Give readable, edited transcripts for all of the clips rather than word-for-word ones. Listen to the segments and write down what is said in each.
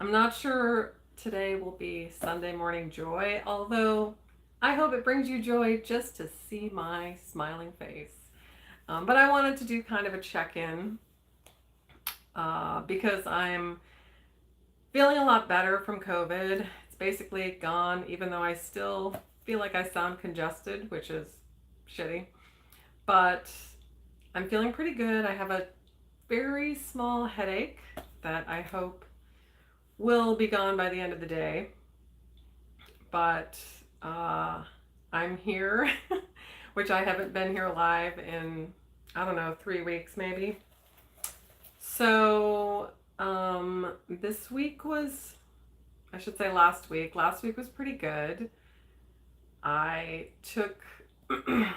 I'm not sure today will be Sunday morning joy, although I hope it brings you joy just to see my smiling face. But I wanted to do kind of a check in because I'm feeling a lot better from COVID. It's basically gone, even though I still feel like I sound congested, which is shitty. But I'm feeling pretty good. I have a very small headache that I hope will be gone by the end of the day. But uh, I'm here, which I haven't been here live in, I don't know, 3 weeks maybe. So this week was, I should say last week. Last week was pretty good. I took, I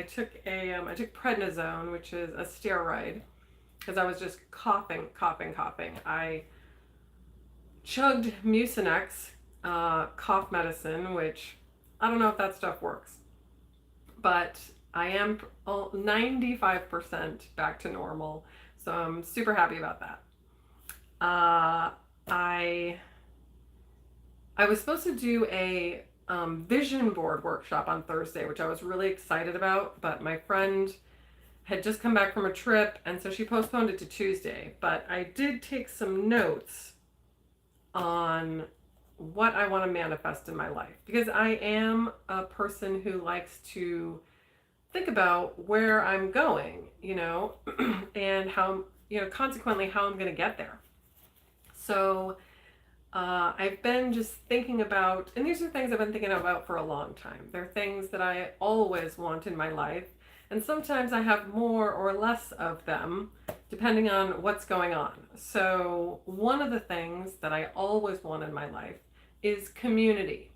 took prednisone, which is a steroid, because I was just coughing. I chugged Mucinex cough medicine, which I don't know if that stuff works, but I am 95% back to normal, so I'm super happy about that. Uh, I I was supposed to do a vision board workshop on Thursday, which I was really excited about, but my friend had just come back from a trip, and so she postponed it to Tuesday. But I did take some notes on what I want to manifest in my life because I am a person who likes to think about where I'm going, and how, consequently, how I'm going to get there. So I've been just thinking about, and these are things I've been thinking about for a long time. They're things that I always want in my life, and sometimes I have more or less of them depending on what's going on. So, one of the things that I always want in my life is community.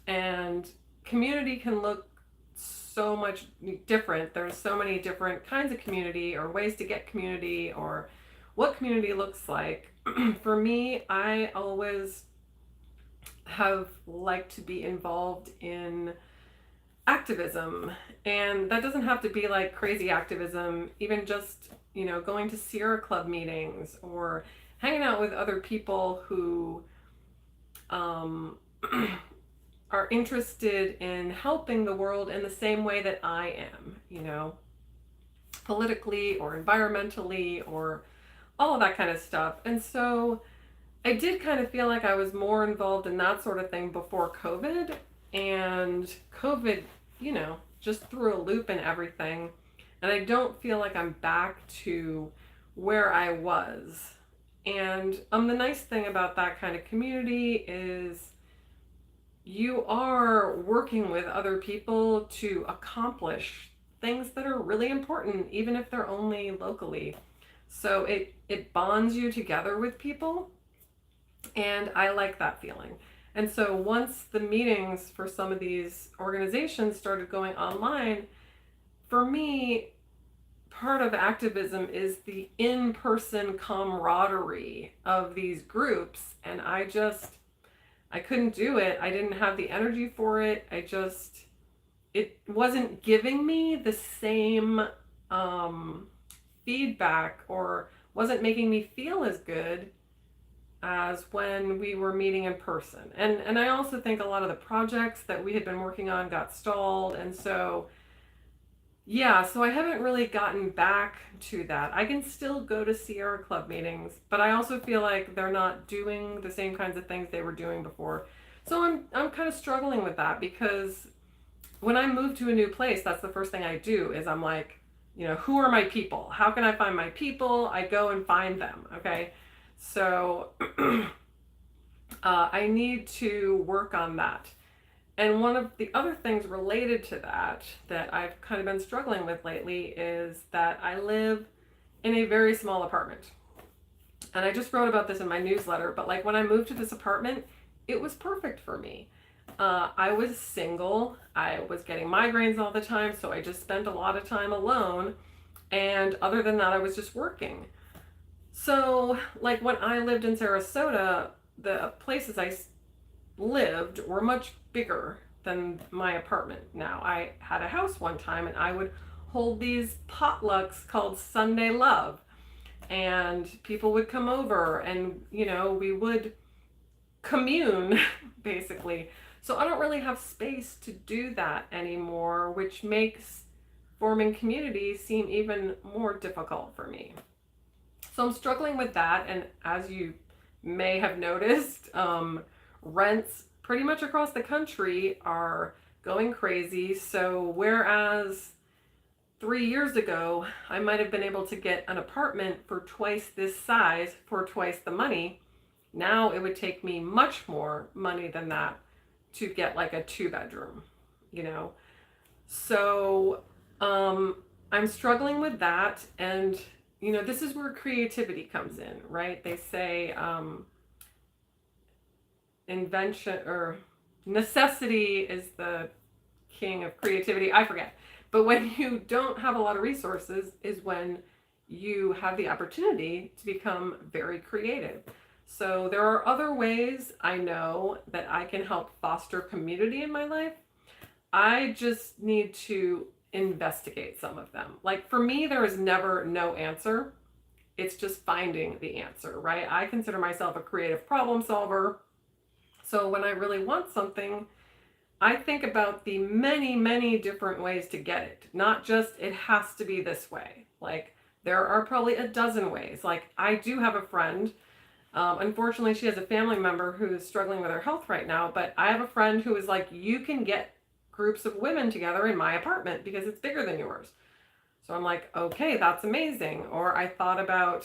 And community can look so much different. There's so many different kinds of community or ways to get community or what community looks like. For me, I always have liked to be involved in activism, and that doesn't have to be like crazy activism, even just, going to Sierra Club meetings or hanging out with other people who um, are interested in helping the world in the same way that I am, politically or environmentally or all of that kind of stuff. And so I did kind of feel like I was more involved in that sort of thing before COVID. And COVID, just threw a loop in everything. And I don't feel like I'm back to where I was. And the nice thing about that kind of community is you are working with other people to accomplish things that are really important, even if they're only locally. So it bonds you together with people, and I like that feeling. And so once the meetings for some of these organizations started going online, for me, part of activism is the in-person camaraderie of these groups, and I couldn't do it. I didn't have the energy for it. It wasn't giving me the same feedback, or wasn't making me feel as good as when we were meeting in person. And I also think a lot of the projects that we had been working on got stalled. And so, yeah, so I haven't really gotten back to that. I can still go to Sierra Club meetings, but I also feel like they're not doing the same kinds of things they were doing before. So I'm kind of struggling with that because when I move to a new place, that's the first thing I do is I'm like, who are my people? How can I find my people? I go and find them, okay? So I need to work on that. And one of the other things related to that I've kind of been struggling with lately is that I live in a very small apartment. And I just wrote about this in my newsletter, but like when I moved to this apartment, it was perfect for me. I was single. I was getting migraines all the time, so I just spent a lot of time alone. And other than that, I was just working. So, like when I lived in Sarasota, the places I lived were much bigger than my apartment now. I had a house one time, and I would hold these potlucks called Sunday Love. and people would come over, and we would commune basically. So I don't really have space to do that anymore, which makes forming community seem even more difficult for me. So I'm struggling with that. And as you may have noticed, rents pretty much across the country are going crazy. So whereas 3 years ago, I might have been able to get an apartment for twice this size for twice the money, now it would take me much more money than that to get like a 2 bedroom, you know? So I'm struggling with that. And, this is where creativity comes in, right? They say invention or necessity is the king of creativity. I forget. But when you don't have a lot of resources is when you have the opportunity to become very creative. So there are other ways I know that I can help foster community in my life. I just need to investigate some of them. Like for me, there is never no answer. It's just finding the answer, right? I consider myself a creative problem solver. So when I really want something, I think about the many, many different ways to get it. Not just it has to be this way. Like there are probably a dozen ways. Like I do have a friend. Unfortunately, she has a family member who is struggling with her health right now. But I have a friend who is like, you can get groups of women together in my apartment because it's bigger than yours. So I'm like, okay, that's amazing. Or I thought about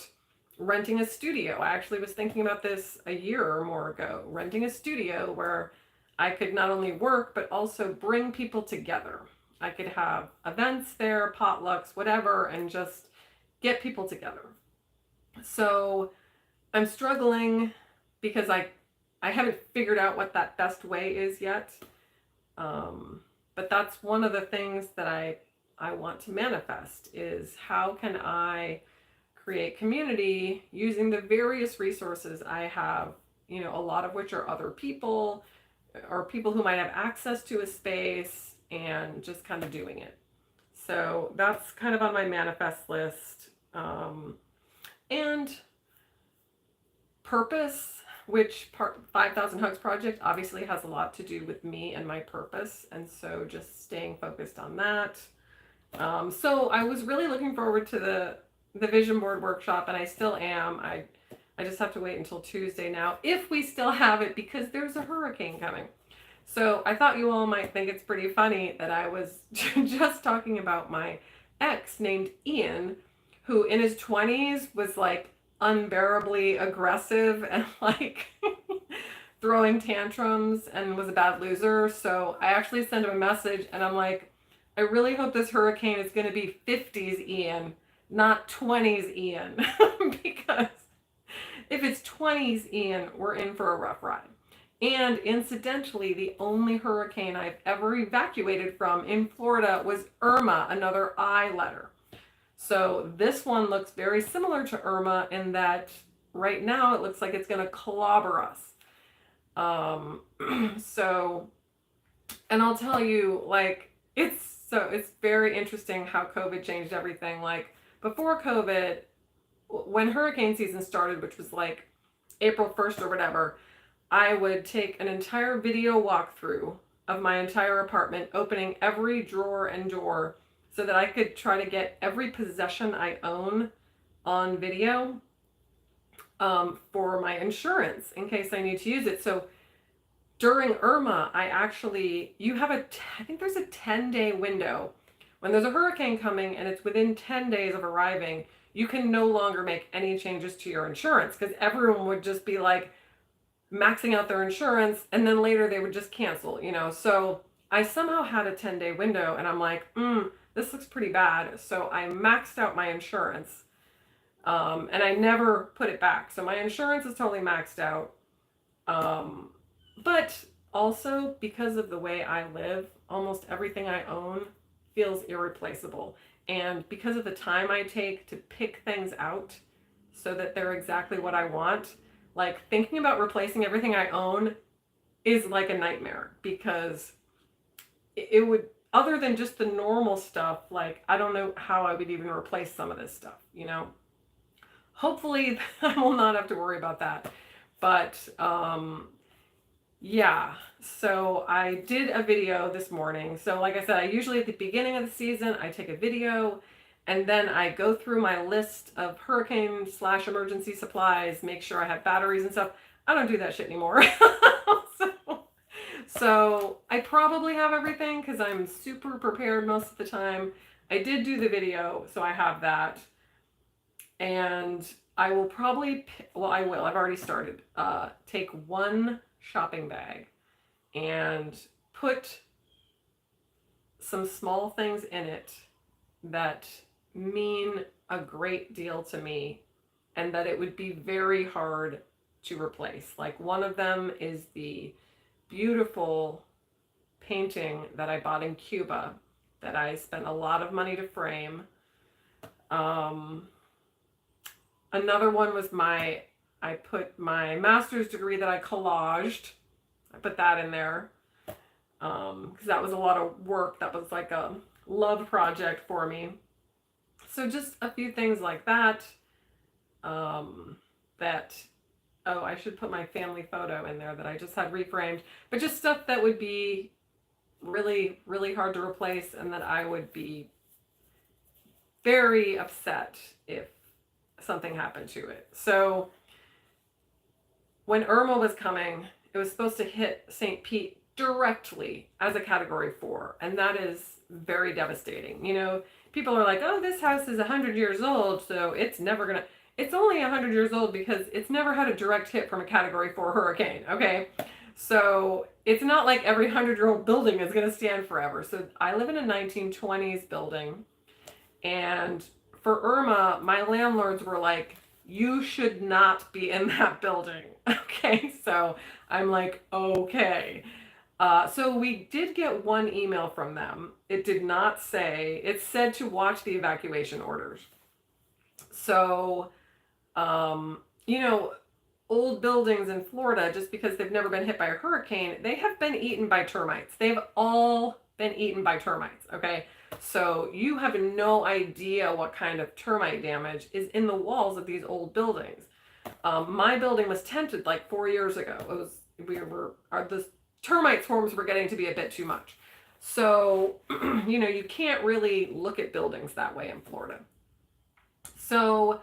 renting a studio. I actually was thinking about this a year or more ago, renting a studio where I could not only work, but also bring people together. I could have events there, potlucks, whatever, and just get people together. So I'm struggling because I haven't figured out what that best way is yet. But that's one of the things that I want to manifest is how can I create community using the various resources I have, a lot of which are other people or people who might have access to a space and just kind of doing it. So that's kind of on my manifest list. And purpose, which 5,000 Hugs Project obviously has a lot to do with me and my purpose. And so just staying focused on that. So I was really looking forward to the vision board workshop, and I still am. I just have to wait until Tuesday now, if we still have it, because there's a hurricane coming. So I thought you all might think it's pretty funny that I was just talking about my ex named Ian, who in his 20s was like unbearably aggressive and like throwing tantrums and was a bad loser. So I actually sent him a message and I'm like, I really hope this hurricane is going to be 50s Ian, not 20s Ian, because if it's 20s Ian, we're in for a rough ride. And incidentally, the only hurricane I've ever evacuated from in Florida was Irma, another I letter. So this one looks very similar to Irma in that right now it looks like it's going to clobber us. So, and I'll tell you, like, it's very interesting how COVID changed everything. Like before COVID, when hurricane season started, which was like April 1st or whatever, I would take an entire video walkthrough of my entire apartment, opening every drawer and door so that I could try to get every possession I own on video for my insurance in case I need to use it. So during Irma, I think there's a 10-day window. When there's a hurricane coming and it's within 10 days of arriving, you can no longer make any changes to your insurance because everyone would just be like maxing out their insurance and then later they would just cancel, So I somehow had a 10-day window and I'm like, this looks pretty bad. So I maxed out my insurance and I never put it back. So my insurance is totally maxed out. But also because of the way I live, almost everything I own feels irreplaceable. And because of the time I take to pick things out so that they're exactly what I want, like thinking about replacing everything I own is like a nightmare because it would, other than just the normal stuff, like I don't know how I would even replace some of this stuff, hopefully I will not have to worry about that. But yeah, so I did a video this morning. So like I said, I usually at the beginning of the season, I take a video and then I go through my list of hurricane slash emergency supplies, make sure I have batteries and stuff. I don't do that shit anymore. so, so I probably have everything because I'm super prepared most of the time. I did do the video, so I have that. And I will probably, well, I will, I've already started, take one shopping bag and put some small things in it that mean a great deal to me and that it would be very hard to replace. Like one of them is the beautiful painting that I bought in Cuba that I spent a lot of money to frame. Another one was I put my master's degree that I collaged. I put that in there because that was a lot of work. That was like a love project for me. So just a few things like that. Oh, I should put my family photo in there that I just had reframed. But just stuff that would be really, really hard to replace and that I would be very upset if something happened to it. So when Irma was coming, it was supposed to hit St. Pete directly as a category 4, and that is very devastating. You know, people are like, oh, this house is 100 years old, so it's never gonna, it's only 100 years old because it's never had a direct hit from a category 4 hurricane, okay? So it's not like every 100-year-old building is gonna stand forever. So I live in a 1920s building, and for Irma, my landlords were like, you should not be in that building. Okay, so I'm like, okay. So we did get one email from them. It did not say, it said to watch the evacuation orders. So, you know, old buildings in Florida, just because they've never been hit by a hurricane, they have been eaten by termites. They've all been eaten by termites, okay? So you have no idea what kind of termite damage is in the walls of these old buildings. My building was tented like 4 years ago. The termite swarms were getting to be a bit too much. So, you know, you can't really look at buildings that way in Florida. So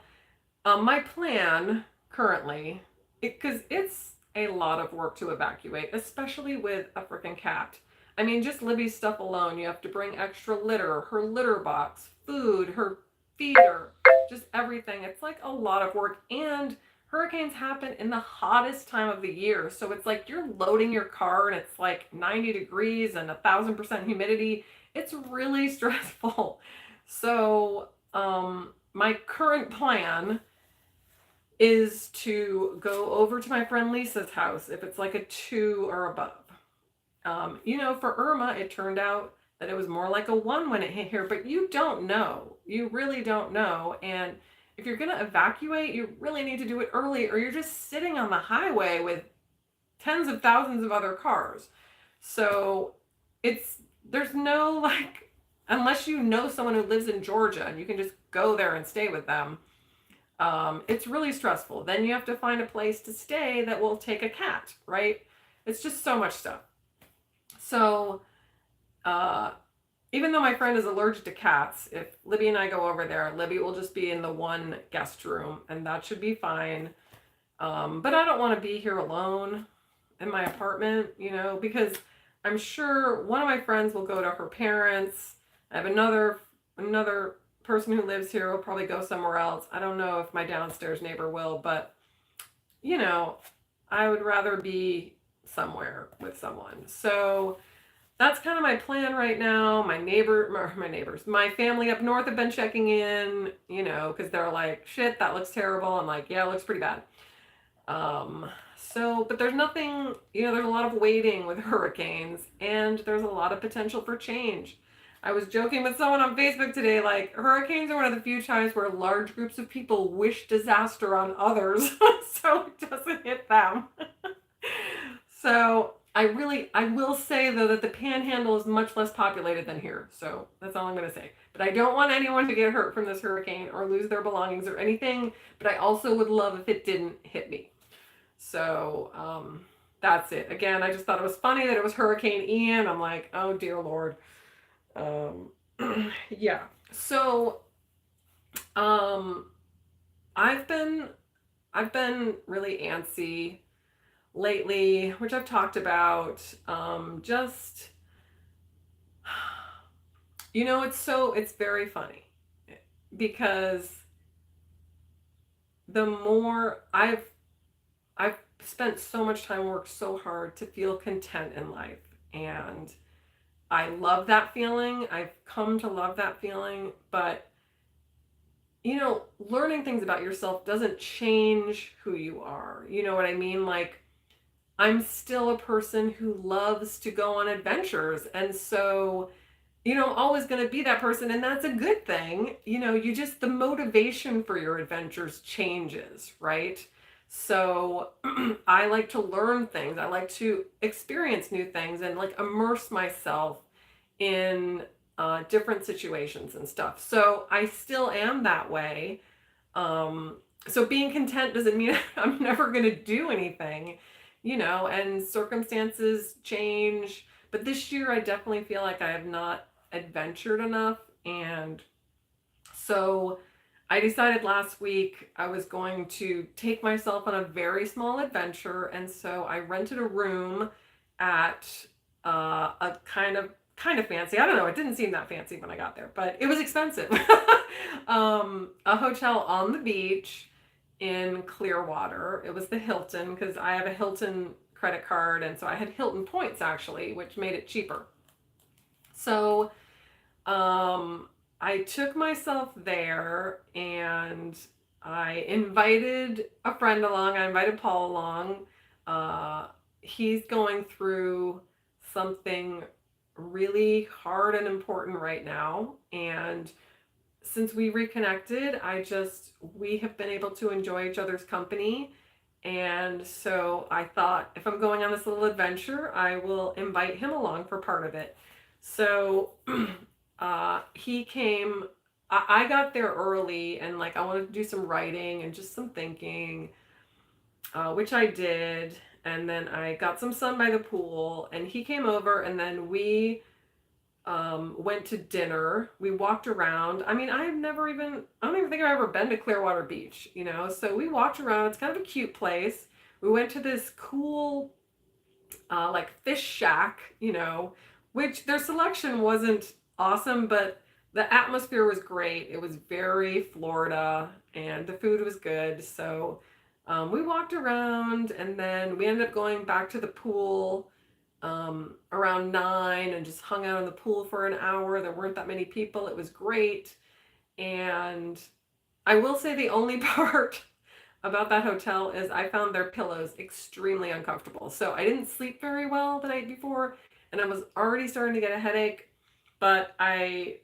my plan currently, because it's a lot of work to evacuate, especially with a freaking cat. I mean, just Libby's stuff alone, you have to bring extra litter, her litter box, food, her feeder, just everything. It's like a lot of work. And hurricanes happen in the hottest time of the year. So it's like you're loading your car and it's like 90 degrees and 1,000% humidity. It's really stressful. So my current plan is to go over to my friend Lisa's house if it's like a 2 or above. You know, for Irma, it turned out that it was more like a 1 when it hit here, but you don't know. You really don't know. And if you're going to evacuate, you really need to do it early, or you're just sitting on the highway with tens of thousands of other cars. So there's no like, unless you know someone who lives in Georgia and you can just go there and stay with them, it's really stressful. Then you have to find a place to stay that will take a cat, right? It's just so much stuff. So, even though my friend is allergic to cats, if Libby and I go over there, Libby will just be in the one guest room, and that should be fine. But I don't want to be here alone in my apartment, you know, because I'm sure one of my friends will go to her parents. I have another person who lives here will probably go somewhere else. I don't know if my downstairs neighbor will, but, you know, I would rather be somewhere with someone. So that's kind of my plan right now. My family up north have been checking in, you know, because they're like, shit, that looks terrible. I'm like, yeah, it looks pretty bad. But there's nothing, you know, there's a lot of waiting with hurricanes, and there's a lot of potential for change. I was joking with someone on Facebook today, like, hurricanes are one of the few times where large groups of people wish disaster on others so it doesn't hit them. So I will say though that the Panhandle is much less populated than here, so that's all I'm gonna say. But I don't want anyone to get hurt from this hurricane or lose their belongings or anything. But I also would love if it didn't hit me. So that's it. Again, I just thought it was funny that it was Hurricane Ian. I'm like, oh dear Lord. Um, yeah. So um, I've been I've been really antsy lately, which I've talked about. Just it's very funny because the more I've spent so much time, worked so hard to feel content in life, and I love that feeling. I've come to love that feeling, but learning things about yourself doesn't change who you are. You know what I mean? Like, I'm still a person who loves to go on adventures. And so, I'm always going to be that person. And that's a good thing. The motivation for your adventures changes, right? So I like to learn things. I like to experience new things and like immerse myself in different situations and stuff. So I still am that way. So being content doesn't mean I'm never going to do anything, and circumstances change. But this year, I definitely feel like I have not adventured enough. And so I decided last week I was going to take myself on a very small adventure. And so I rented a room at a kind of fancy. I don't know. It didn't seem that fancy when I got there, but it was expensive. A hotel on the beach in Clearwater. It was the Hilton because I have a Hilton credit card, and so I had Hilton points actually, which made it cheaper. So I took myself there and I invited a friend along. I invited Paul along. He's going through something really hard and important right now. And since we reconnected, we have been able to enjoy each other's company. And so I thought if I'm going on this little adventure, I will invite him along for part of it. So he came, I got there early and like I wanted to do some writing and just some thinking, which I did. And then I got some sun by the pool and he came over and then we went to dinner. We walked around. I mean, I don't even think I've ever been to Clearwater Beach, So we walked around. It's kind of a cute place. We went to this cool, like fish shack, which their selection wasn't awesome, but the atmosphere was great. It was very Florida and the food was good. So we walked around and then we ended up going back to the pool around 9 and just hung out in the pool for an hour. There weren't that many people. It was great. And I will say the only part about that hotel is I found their pillows extremely uncomfortable. So I didn't sleep very well the night before and I was already starting to get a headache, but I'm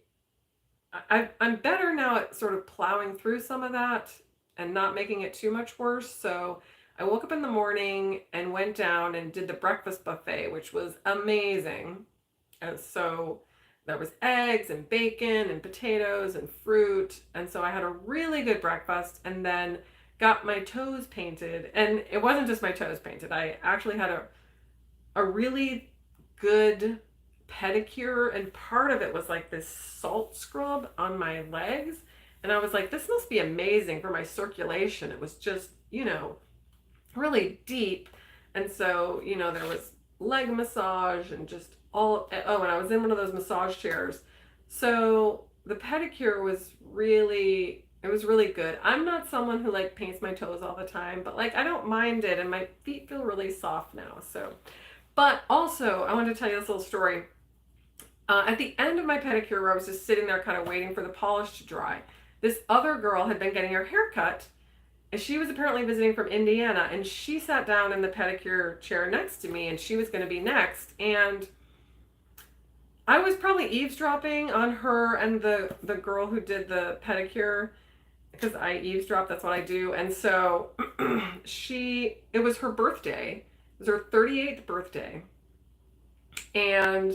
better now at sort of plowing through some of that and not making it too much worse. So I woke up in the morning and went down and did the breakfast buffet, which was amazing. And so there was eggs and bacon and potatoes and fruit. And so I had a really good breakfast and then got my toes painted. And it wasn't just my toes painted. I actually had a really good pedicure, and part of it was like this salt scrub on my legs. And I was like, this must be amazing for my circulation. It was just, really deep. And so, there was leg massage and just and I was in one of those massage chairs. So the pedicure was really good. I'm not someone who like paints my toes all the time, but like I don't mind it and my feet feel really soft now. So, but also I wanted to tell you this little story. At the end of my pedicure, where I was just sitting there kind of waiting for the polish to dry, this other girl had been getting her hair cut. And she was apparently visiting from Indiana, and she sat down in the pedicure chair next to me, and she was going to be next. And I was probably eavesdropping on her and the girl who did the pedicure, because I eavesdrop, that's what I do. And so it was her birthday. It was her 38th birthday. And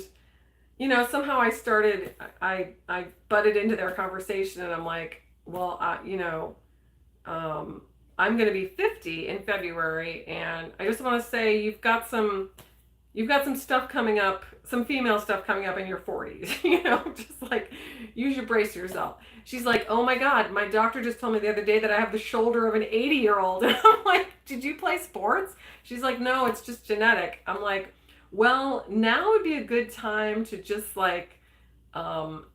somehow I butted into their conversation, and I'm like, well, um, I'm going to be 50 in February, and I just want to say you've got some stuff coming up, some female stuff coming up in your 40s, just like you should brace yourself. She's like, oh my God, my doctor just told me the other day that I have the shoulder of an 80-year-old. And I'm like, did you play sports? She's like, no, it's just genetic. I'm like, well, now would be a good time to just like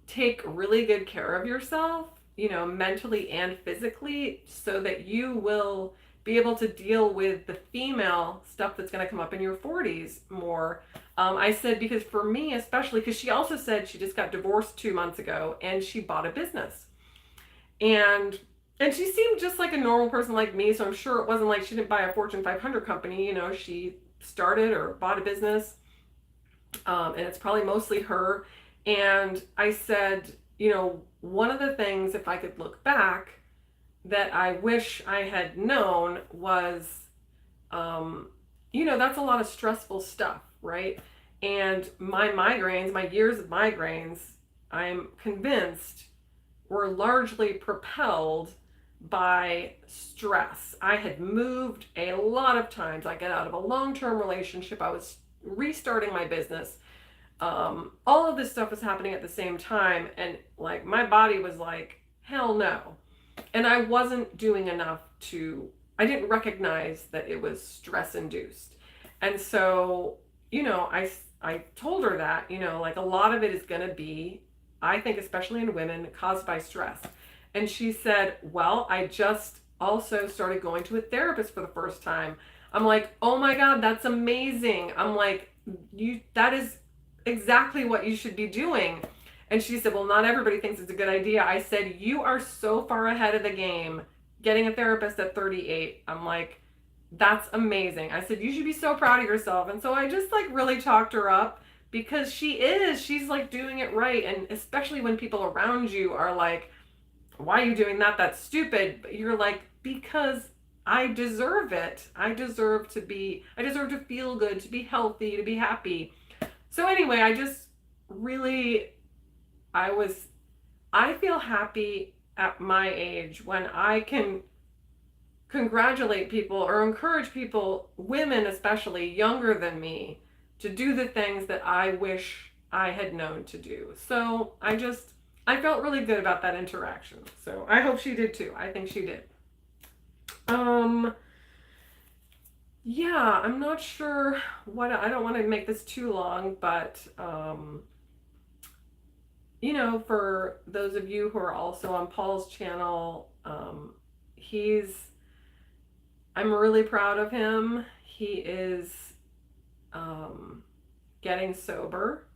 take really good care of yourself, mentally and physically, so that you will be able to deal with the female stuff that's going to come up in your 40s more. I said, because for me, especially, because she also said she just got divorced 2 months ago and she bought a business. And she seemed just like a normal person like me, so I'm sure it wasn't like she didn't buy a Fortune 500 company. She started or bought a business, and it's probably mostly her. And I said, one of the things, if I could look back, that I wish I had known was, that's a lot of stressful stuff, right? And my migraines, my years of migraines, I'm convinced were largely propelled by stress. I had moved a lot of times. I got out of a long-term relationship. I was restarting my business. All of this stuff was happening at the same time, and like my body was like, hell no. And I wasn't doing enough I didn't recognize that it was stress induced. And so, I told her that, like a lot of it is going to be, I think, especially in women, caused by stress. And she said, well, I just also started going to a therapist for the first time. I'm like, oh my God, that's amazing. I'm like, that is exactly what you should be doing. And she said, well, not everybody thinks it's a good idea. I said, you are so far ahead of the game getting a therapist at 38. I'm like, that's amazing. I said, you should be so proud of yourself. And so I just like really talked her up, because she's like doing it right. And especially when people around you are like, why are you doing that? That's stupid. But you're like, because I deserve it. I deserve to feel good, to be healthy, to be happy. So anyway, I just really, I feel happy at my age when I can congratulate people or encourage people, women especially, younger than me, to do the things that I wish I had known to do. So I felt really good about that interaction. So I hope she did too. I think she did. Um, yeah, I'm not sure I don't want to make this too long, but for those of you who are also on Paul's channel, I'm really proud of him. He is getting sober,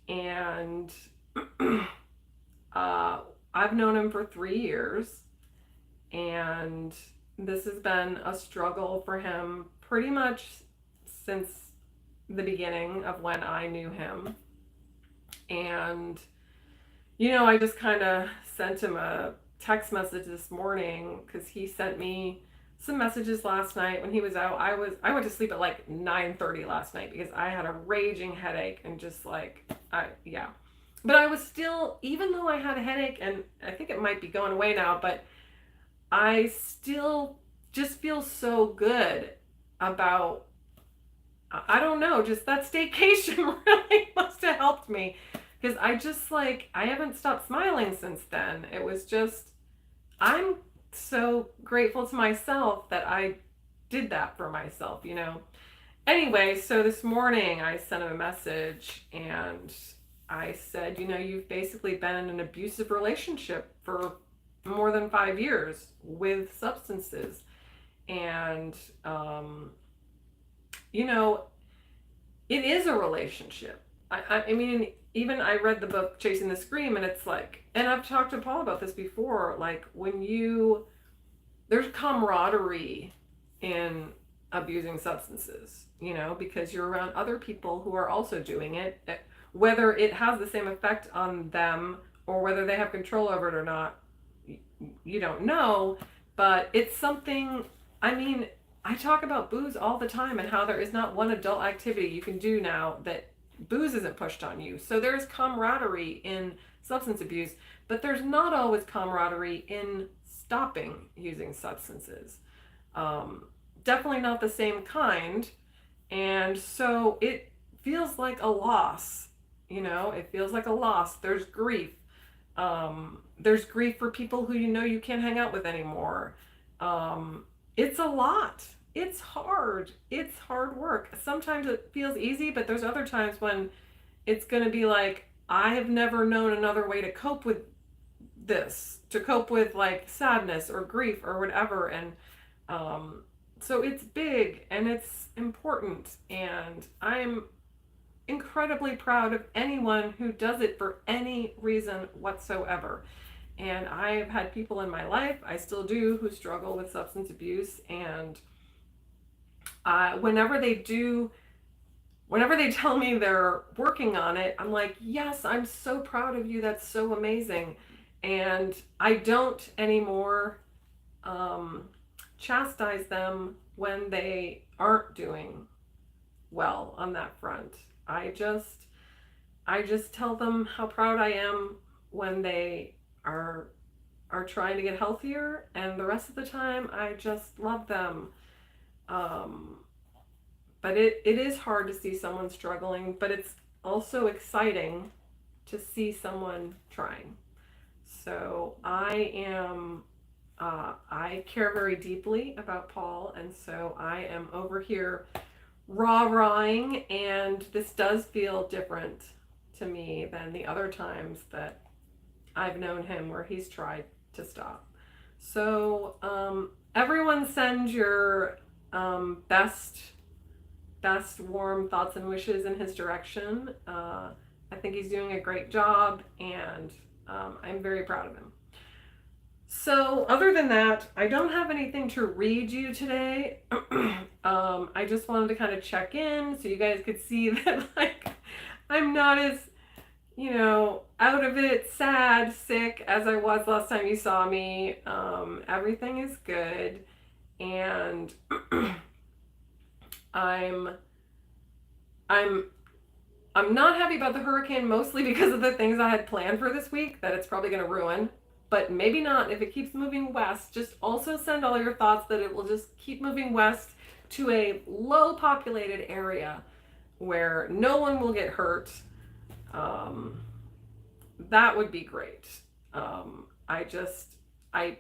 and I've known him for 3 years, and this has been a struggle for him pretty much since the beginning of when I knew him. And I just kind of sent him a text message this morning, because he sent me some messages last night when he was out. I went to sleep at like 9:30 last night because I had a raging headache, and just like yeah. But I was still, even though I had a headache, and I think it might be going away now, but I still just feel so good about, I don't know, just that staycation really must have helped me, because I haven't stopped smiling since then. It was just, I'm so grateful to myself that I did that for myself. Anyway, so this morning I sent him a message, and I said, you've basically been in an abusive relationship for more than 5 years with substances. And, it is a relationship. I mean, even I read the book Chasing the Scream, and it's like, and I've talked to Paul about this before, like there's camaraderie in abusing substances, because you're around other people who are also doing it, whether it has the same effect on them or whether they have control over it or not, you don't know. But it's something, I mean, I talk about booze all the time, and how there is not one adult activity you can do now that booze isn't pushed on you. So there's camaraderie in substance abuse, but there's not always camaraderie in stopping using substances. Um, Definitely not the same kind. And so it feels like a loss. It feels like a loss. There's grief. There's grief for people who you can't hang out with anymore. It's a lot. It's hard. It's hard work. Sometimes it feels easy, but there's other times when it's going to be like, I have never known another way to cope with this, to cope with like sadness or grief or whatever. And so it's big and it's important. And I'm incredibly proud of anyone who does it for any reason whatsoever. And I've had people in my life, I still do, who struggle with substance abuse. And whenever they do, whenever they tell me they're working on it, I'm like, yes, I'm so proud of you. That's so amazing. And I don't anymore chastise them when they aren't doing well on that front. I just tell them how proud I am when they are trying to get healthier, and the rest of the time I just love them. Um, but it is hard to see someone struggling, but it's also exciting to see someone trying. So I care very deeply about Paul, and so I am over here rah-rahing, and this does feel different to me than the other times that I've known him where he's tried to stop. So everyone send your best warm thoughts and wishes in his direction. I think he's doing a great job, and I'm very proud of him. So other than that, I don't have anything to read you today. I just wanted to kind of check in so you guys could see that like I'm not as, out of it, sad, sick as I was last time you saw me. Everything is good, and I'm I'm I'm not happy about the hurricane, mostly because of the things I had planned for this week that it's probably going to ruin. But maybe not if it keeps moving west. Just also send all your thoughts that it will just keep moving west to a low populated area where no one will get hurt. That would be great. I just I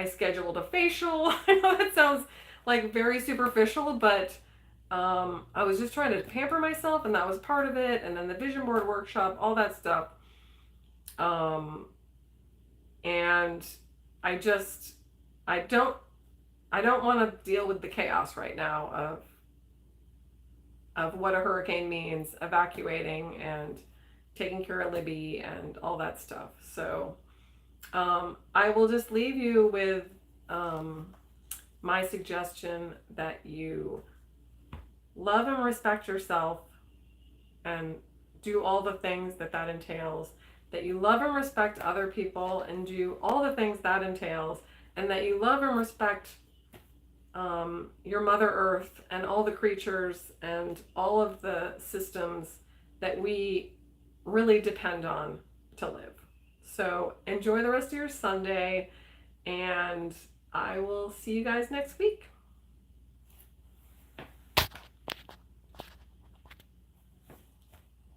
scheduled a facial. I know that sounds like very superficial, but I was just trying to pamper myself, and that was part of it. And then the vision board workshop, all that stuff. And I just I don't want to deal with the chaos right now of what a hurricane means, evacuating and taking care of Libby and all that stuff. So I will just leave you with my suggestion that you love and respect yourself and do all the things that entails, that you love and respect other people and do all the things that entails, and that you love and respect your Mother Earth and all the creatures and all of the systems that we really depend on to live. So enjoy the rest of your Sunday, and I will see you guys next week.